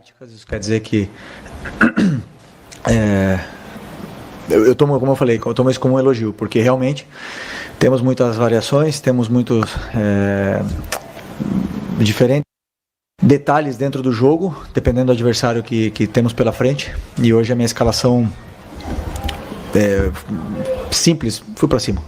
táticas, isso quer dizer que eu tomo, como eu falei, eu tomo isso como um elogio, porque realmente temos muitas variações, temos muitos diferentes detalhes dentro do jogo, dependendo do adversário que temos pela frente. E hoje a minha escalação simples, fui para cima.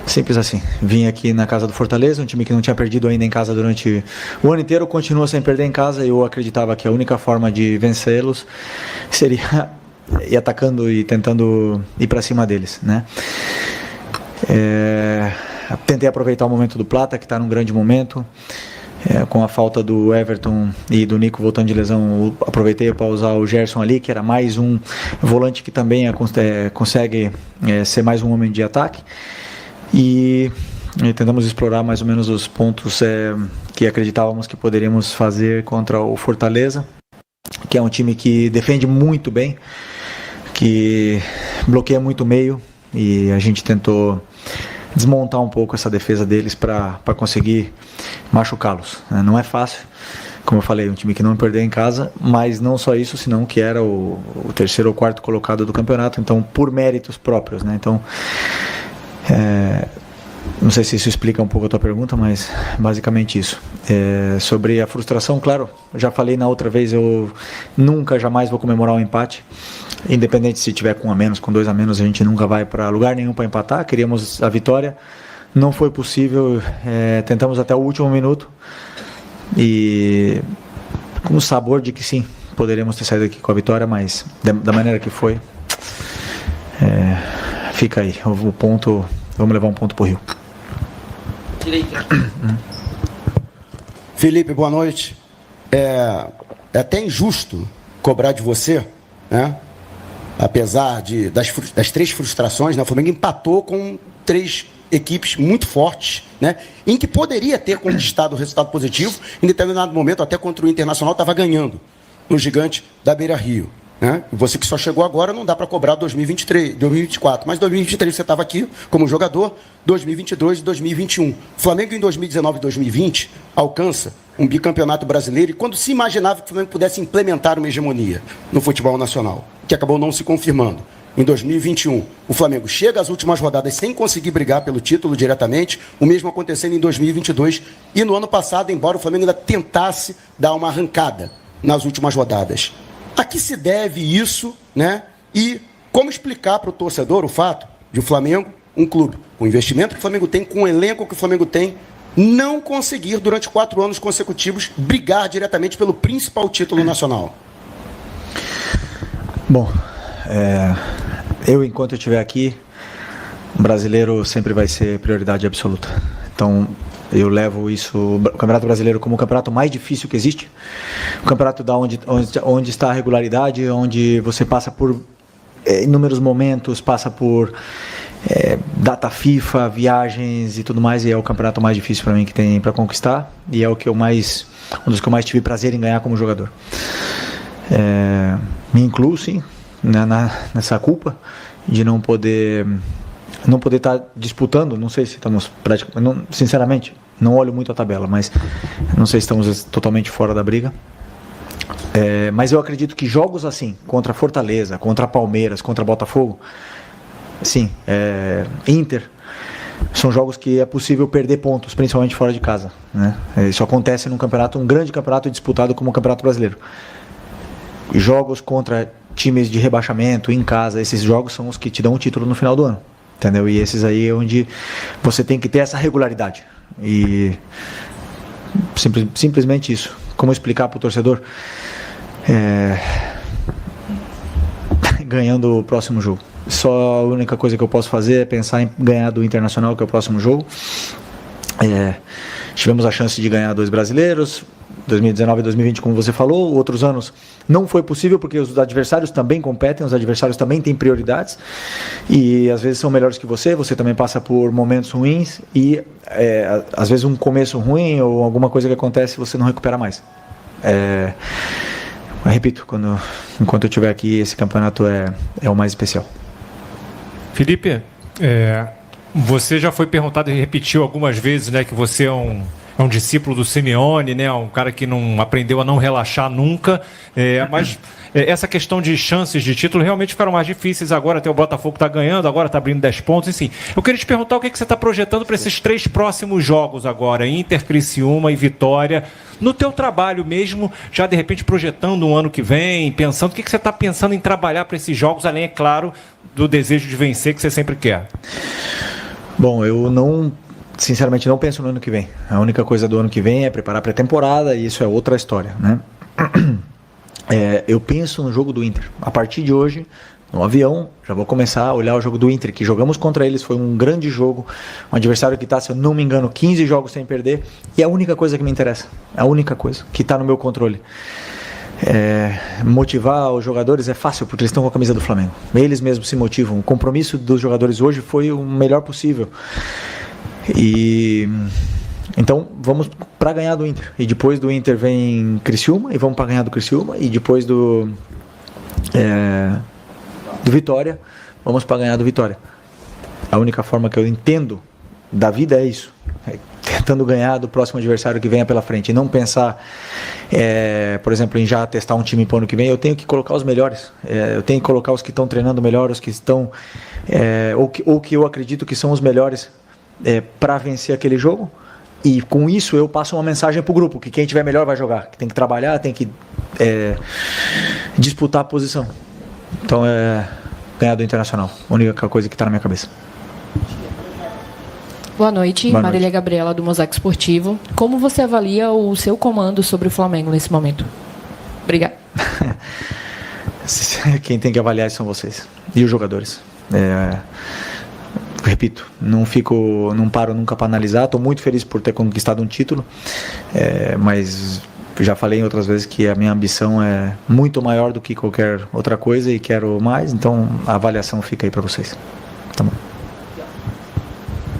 Simples assim. Vim aqui na casa do Fortaleza, um time que não tinha perdido ainda em casa durante o ano inteiro, continua sem perder em casa, e eu acreditava que a única forma de vencê-los seria ir atacando e tentando ir para cima deles, né? Tentei aproveitar o momento do Plata, que está num grande momento. Com a falta do Everton e do Nico voltando de lesão, aproveitei para usar o Gerson ali, que era mais um volante que também consegue ser mais um homem de ataque. E tentamos explorar mais ou menos os pontos que acreditávamos que poderíamos fazer contra o Fortaleza, que é um time que defende muito bem, que bloqueia muito o meio, e a gente tentou desmontar um pouco essa defesa deles para conseguir machucá-los. Não é fácil, como eu falei, um time que não perdeu em casa, mas não só isso, senão que era o terceiro ou quarto colocado do campeonato, então por méritos próprios, né? Então, não sei se isso explica um pouco a tua pergunta, mas basicamente isso. Sobre a frustração, claro, já falei na outra vez, eu nunca, jamais vou comemorar um empate, independente se tiver com um a menos, com 2 a menos, a gente nunca vai para lugar nenhum para empatar. Queríamos a vitória, não foi possível, tentamos até o último minuto, e com o sabor de que sim, poderíamos ter saído aqui com a vitória, mas da maneira que foi, fica aí, o ponto, vamos levar um ponto pro Rio. Felipe, boa noite. É até injusto cobrar de você, né? Apesar das 3 frustrações, né? O Flamengo empatou com 3 equipes muito fortes, né? Em que poderia ter conquistado o resultado positivo, em determinado momento, até contra o Internacional, estava ganhando no Gigante da Beira-Rio, né? E você que só chegou agora, não dá para cobrar 2023, 2024, mas 2023 você estava aqui como jogador, 2022 e 2021. O Flamengo em 2019 e 2020 alcança um bicampeonato brasileiro, e quando se imaginava que o Flamengo pudesse implementar uma hegemonia no futebol nacional, que acabou não se confirmando. Em 2021, o Flamengo chega às últimas rodadas sem conseguir brigar pelo título diretamente, o mesmo acontecendo em 2022, e no ano passado, embora o Flamengo ainda tentasse dar uma arrancada nas últimas rodadas. A que se deve isso, né? E como explicar para o torcedor o fato de o Flamengo, um clube, com o investimento que o Flamengo tem, com o elenco que o Flamengo tem, não conseguir, durante 4 anos consecutivos, brigar diretamente pelo principal título nacional? Bom, enquanto eu estiver aqui, o brasileiro sempre vai ser prioridade absoluta. Então, eu levo o Campeonato Brasileiro como o campeonato mais difícil que existe, o campeonato onde está a regularidade, onde você passa por inúmeros momentos, passa por data FIFA, viagens e tudo mais, e é o campeonato mais difícil para mim que tem para conquistar, e é um dos que eu mais tive prazer em ganhar como jogador. Me incluo sim nessa culpa de não poder estar disputando. Não sei se estamos praticamente, sinceramente não olho muito a tabela, mas não sei se estamos totalmente fora da briga. Mas eu acredito que jogos assim, contra Fortaleza, contra Palmeiras, contra Botafogo, sim, Inter, são jogos que é possível perder pontos, principalmente fora de casa, né? Isso acontece num campeonato, um grande campeonato disputado como o Campeonato Brasileiro. Jogos contra times de rebaixamento em casa, esses jogos são os que te dão o título no final do ano, entendeu? E esses aí é onde você tem que ter essa regularidade, e simplesmente isso. Como explicar para o torcedor? Ganhando o próximo jogo. Só a única coisa que eu posso fazer é pensar em ganhar do Internacional, que é o próximo jogo. Tivemos a chance de ganhar 2 brasileiros, 2019 e 2020, como você falou. Outros anos não foi possível, porque os adversários também competem, os adversários também têm prioridades, e às vezes são melhores que você também passa por momentos ruins, e às vezes um começo ruim ou alguma coisa que acontece, você não recupera mais. Eu repito, enquanto eu estiver aqui, esse campeonato é o mais especial. Felipe, você já foi perguntado e repetiu algumas vezes, né, que você é um é um discípulo do Simeone, né? Um cara que não aprendeu a não relaxar nunca, mas essa questão de chances de título realmente ficaram mais difíceis agora, até o Botafogo está ganhando, agora está abrindo 10 pontos, enfim. Eu queria te perguntar o que você está projetando para esses 3 próximos jogos agora, Inter, Criciúma e Vitória, no teu trabalho mesmo, já de repente projetando um ano que vem, pensando, o que você está pensando em trabalhar para esses jogos, além, é claro, do desejo de vencer que você sempre quer? Bom, eu sinceramente não penso no ano que vem. A única coisa do ano que vem é preparar a pré-temporada e isso é outra história, né? Eu penso no jogo do Inter. A partir de hoje, no avião, já vou começar a olhar o jogo do Inter, que jogamos contra eles, foi um grande jogo, um adversário que está, se eu não me engano, 15 jogos sem perder, e é a única coisa que me interessa, a única coisa que está no meu controle. Motivar os jogadores é fácil, porque eles estão com a camisa do Flamengo, eles mesmos se motivam. O compromisso dos jogadores hoje foi o melhor possível, então vamos para ganhar do Inter, e depois do Inter vem Criciúma, e vamos para ganhar do Criciúma, e depois do Vitória, vamos para ganhar do Vitória. A única forma que eu entendo da vida é isso, tentando ganhar do próximo adversário que venha pela frente, e não pensar, por exemplo, em já testar um time para o ano que vem. Eu tenho que colocar os melhores, eu tenho que colocar os que estão treinando melhor, os que estão, ou que eu acredito que são os melhores para vencer aquele jogo, e com isso eu passo uma mensagem para o grupo, que quem tiver melhor vai jogar, que tem que trabalhar, tem que disputar a posição. Então ganhar do Internacional, a única coisa que está na minha cabeça. Boa noite, Marília Gabriela do Mosaico Esportivo. Como você avalia o seu comando sobre o Flamengo nesse momento? Obrigada. Quem tem que avaliar são vocês e os jogadores. Repito, não paro nunca para analisar. Estou muito feliz por ter conquistado um título, mas já falei em outras vezes que a minha ambição é muito maior do que qualquer outra coisa e quero mais, então a avaliação fica aí para vocês. Tá bom.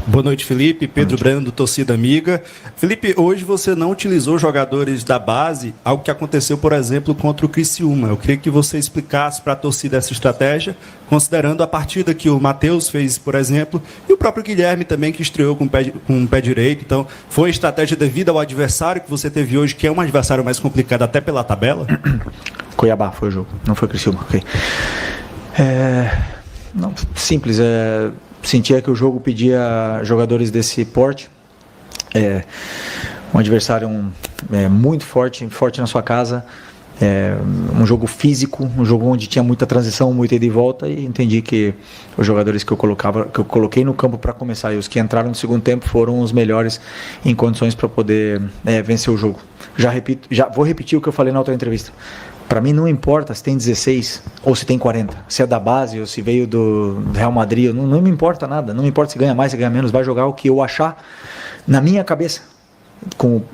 Boa noite, Felipe. Pedro Brando, torcida amiga. Felipe, hoje você não utilizou jogadores da base, algo que aconteceu, por exemplo, contra o Criciúma. Eu queria que você explicasse para a torcida essa estratégia, considerando a partida que o Matheus fez, por exemplo, e o próprio Guilherme também, que estreou com o pé direito. Então, foi estratégia devido ao adversário que você teve hoje, que é um adversário mais complicado até pela tabela? Cuiabá foi o jogo, não foi Criciúma. Okay. Não, simples, sentia que o jogo pedia jogadores desse porte, um adversário muito forte na sua casa, um jogo físico, um jogo onde tinha muita transição, muita ida e volta, e entendi que os jogadores que eu coloquei no campo para começar e os que entraram no segundo tempo foram os melhores em condições para poder vencer o jogo. Já vou repetir o que eu falei na outra entrevista. Para mim não importa se tem 16 ou se tem 40, se é da base ou se veio do Real Madrid, não me importa nada, não me importa se ganha mais, se ganha menos, vai jogar o que eu achar na minha cabeça, com o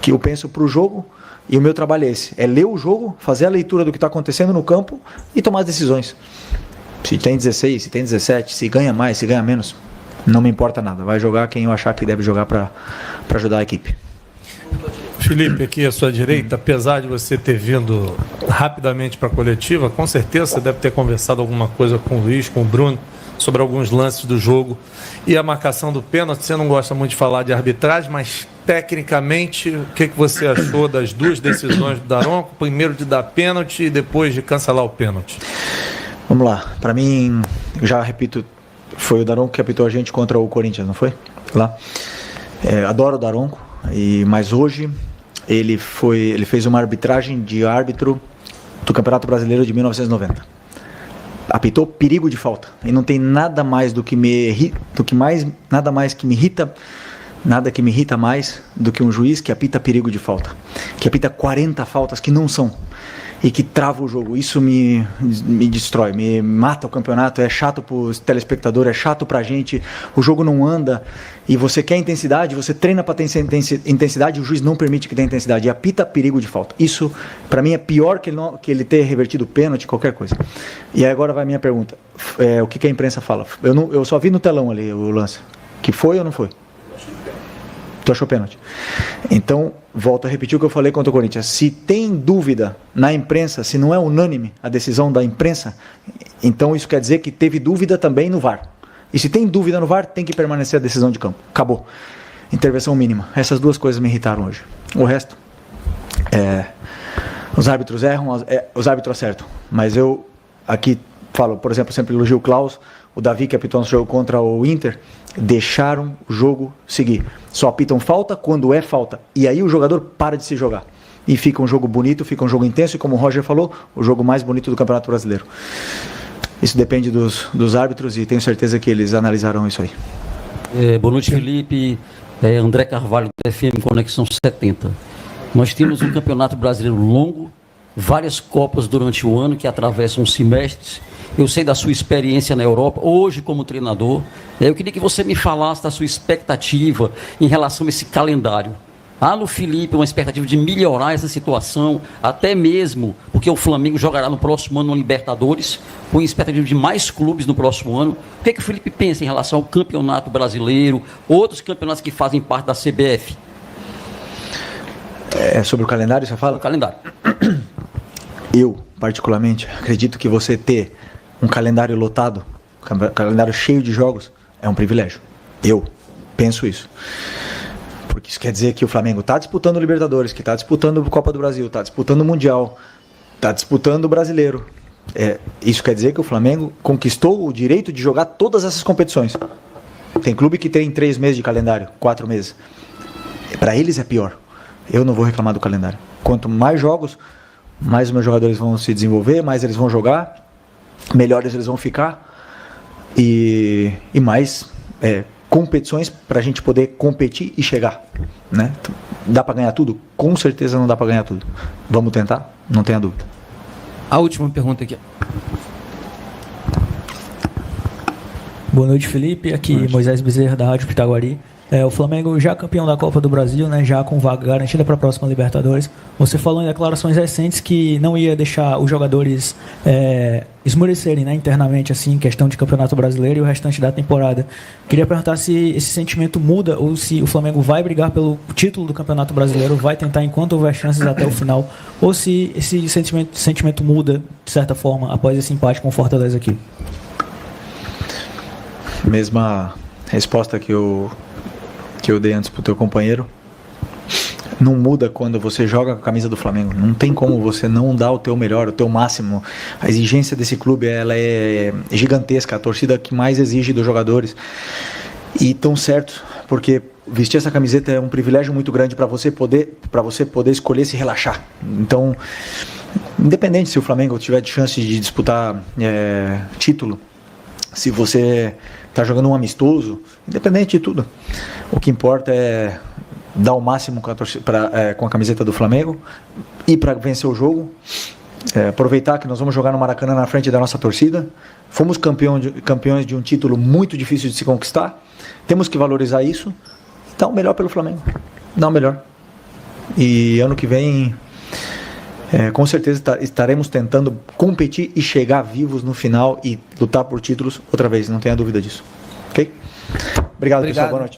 que eu penso para o jogo, e o meu trabalho é esse, ler o jogo, fazer a leitura do que está acontecendo no campo e tomar as decisões. Se tem 16, se tem 17, se ganha mais, se ganha menos, não me importa nada, vai jogar quem eu achar que deve jogar para ajudar a equipe. Felipe, aqui à sua direita, apesar de você ter vindo rapidamente para a coletiva, com certeza você deve ter conversado alguma coisa com o Luiz, com o Bruno, sobre alguns lances do jogo e a marcação do pênalti. Você não gosta muito de falar de arbitragem, mas tecnicamente, o que você achou das duas decisões do Daronco? Primeiro de dar pênalti e depois de cancelar o pênalti. Vamos lá, para mim, já repito, foi o Daronco que apitou a gente contra o Corinthians, não foi? Lá. Adoro o Daronco, mas hoje ele fez uma arbitragem de árbitro do Campeonato Brasileiro de 1990. Apitou perigo de falta. E não tem nada mais que me irrita mais do que um juiz que apita perigo de falta, que apita 40 faltas que não são e que trava o jogo. Isso me destrói, me mata o campeonato. É chato para o telespectador, é chato para a gente. O jogo não anda e você quer intensidade, você treina para ter intensidade e o juiz não permite que tenha intensidade e apita perigo de falta. Isso para mim é pior que ele ter revertido o pênalti, qualquer coisa. E agora vai a minha pergunta, o que a imprensa fala? Eu só vi no telão ali o lance, que foi ou não foi? Tu achou pênalti? Então, volto a repetir o que eu falei contra o Corinthians. Se tem dúvida na imprensa, se não é unânime a decisão da imprensa, então isso quer dizer que teve dúvida também no VAR. E se tem dúvida no VAR, tem que permanecer a decisão de campo. Acabou. intervenção mínima. Essas duas coisas me irritaram hoje. O resto, os árbitros erram, os árbitros acertam. Mas eu aqui falo, por exemplo, sempre elogio o Klaus, o Davi, que apitou no jogo contra o Inter, deixaram o jogo seguir. Só apitam falta quando é falta. E aí o jogador para de se jogar. E fica um jogo bonito, fica um jogo intenso, e como o Roger falou, o jogo mais bonito do Campeonato Brasileiro. Isso depende dos árbitros e tenho certeza que eles analisarão isso aí. Boa noite, Felipe. André Carvalho, do FM Conexão 70. Nós temos um Campeonato Brasileiro longo, várias Copas durante o ano que atravessam semestres. Eu sei da sua experiência na Europa, hoje como treinador. Eu queria que você me falasse da sua expectativa em relação a esse calendário. Há no Felipe uma expectativa de melhorar essa situação, até mesmo porque o Flamengo jogará no próximo ano no Libertadores, com expectativa de mais clubes no próximo ano. O que é que o Felipe pensa em relação ao Campeonato Brasileiro, outros campeonatos que fazem parte da CBF? Sobre o calendário, você fala? O calendário. Eu, particularmente, acredito que você ter um calendário lotado, um calendário cheio de jogos, é um privilégio. Eu penso isso. Porque isso quer dizer que o Flamengo está disputando o Libertadores, que está disputando a Copa do Brasil, está disputando o Mundial, está disputando o Brasileiro. Isso quer dizer que o Flamengo conquistou o direito de jogar todas essas competições. Tem clube que tem 3 meses de calendário, 4 meses. Para eles é pior. Eu não vou reclamar do calendário. Quanto mais jogos, mais os meus jogadores vão se desenvolver, mais eles vão jogar, melhores eles vão ficar e mais competições para a gente poder competir e chegar, né? Dá para ganhar tudo? Com certeza não dá para ganhar tudo. Vamos tentar? Não tenha dúvida. A última pergunta aqui. Boa noite, Felipe. Aqui Moisés Bezerra, da Rádio Pitaguari. O Flamengo já campeão da Copa do Brasil, né, já com vaga garantida para a próxima Libertadores. Você falou em declarações recentes que não ia deixar os jogadores esmorecerem, né, internamente, assim, em questão de Campeonato Brasileiro e o restante da temporada. Queria perguntar se esse sentimento muda ou se o Flamengo vai brigar pelo título do Campeonato Brasileiro, vai tentar enquanto houver chances até o final, ou se esse sentimento muda, de certa forma, após esse empate com o Fortaleza aqui. Mesma resposta que eu dei antes pro teu companheiro. Não muda quando você joga com a camisa do Flamengo. Não tem como você não dar o teu melhor, o teu máximo. A exigência desse clube, ela é gigantesca. A torcida que mais exige dos jogadores. E tão certo, porque vestir essa camiseta é um privilégio muito grande para você poder escolher se relaxar. Então, independente se o Flamengo tiver de chance de disputar título, se você está jogando um amistoso, independente de tudo, o que importa é dar o máximo com a camiseta do Flamengo e para vencer o jogo, aproveitar que nós vamos jogar no Maracanã na frente da nossa torcida. Fomos campeões de um título muito difícil de se conquistar, temos que valorizar isso, dar o melhor pelo Flamengo, dar o melhor. E ano que vem com certeza estaremos tentando competir e chegar vivos no final e lutar por títulos outra vez, não tenha dúvida disso. Ok? Obrigado, pessoal. Boa noite.